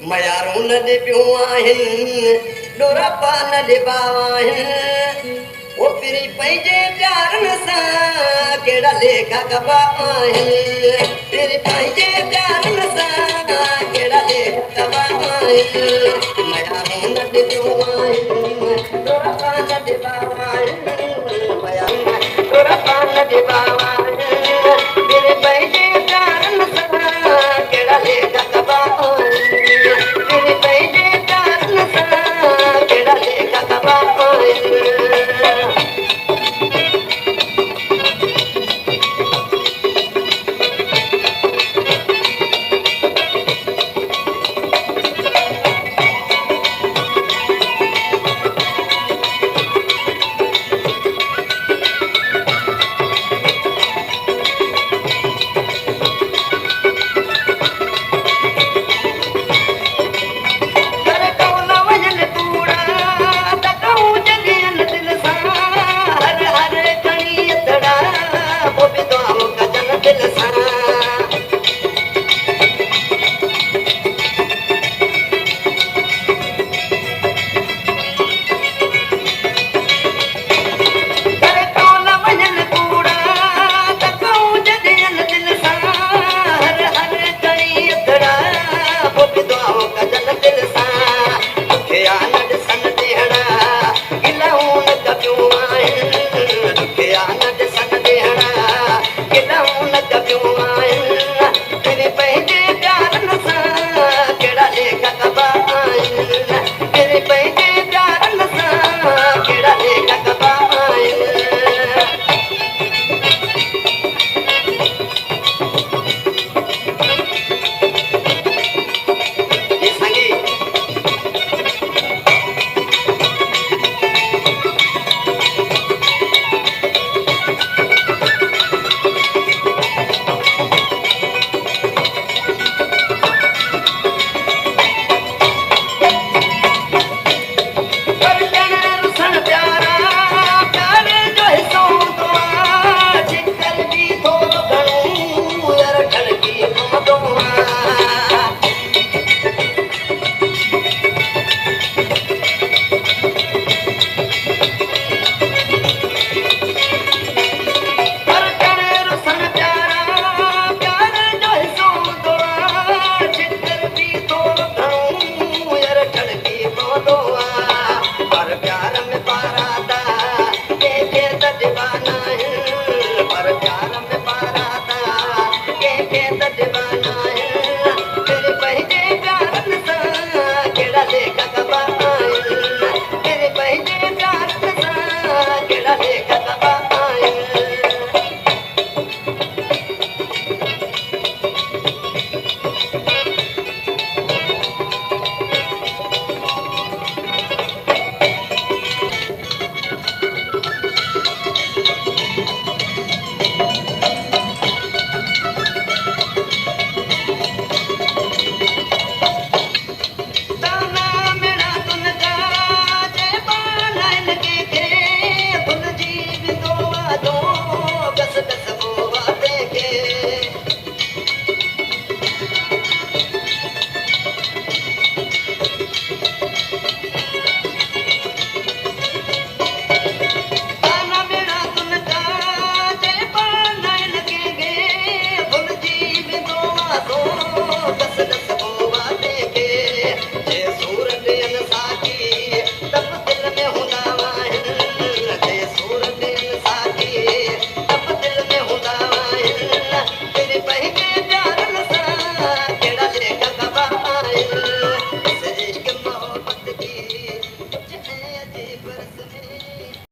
معيارون ڏبيون آهن ڏورا पान ॾिबावा आहिनि वो पिरी पंहिंजे प्यारनि सां कहिड़ा लेखा कबा आहिनि पिरी पंहिंजे प्यारनि सां कहिड़ा लेखा कबा आहिनि معيارون ॾिबियूं आहिनि ॾोरा पान ॾिबावा आहिनि معيارون ॾोरा पान ॾिबावा आहिनि पिरी पंहिंजे प्यारनि सां कहिड़ा लेखा कबा आहिनि पिरी पंहिंजे प्यारनि सां कहिड़ा लेखा कबा आहिनि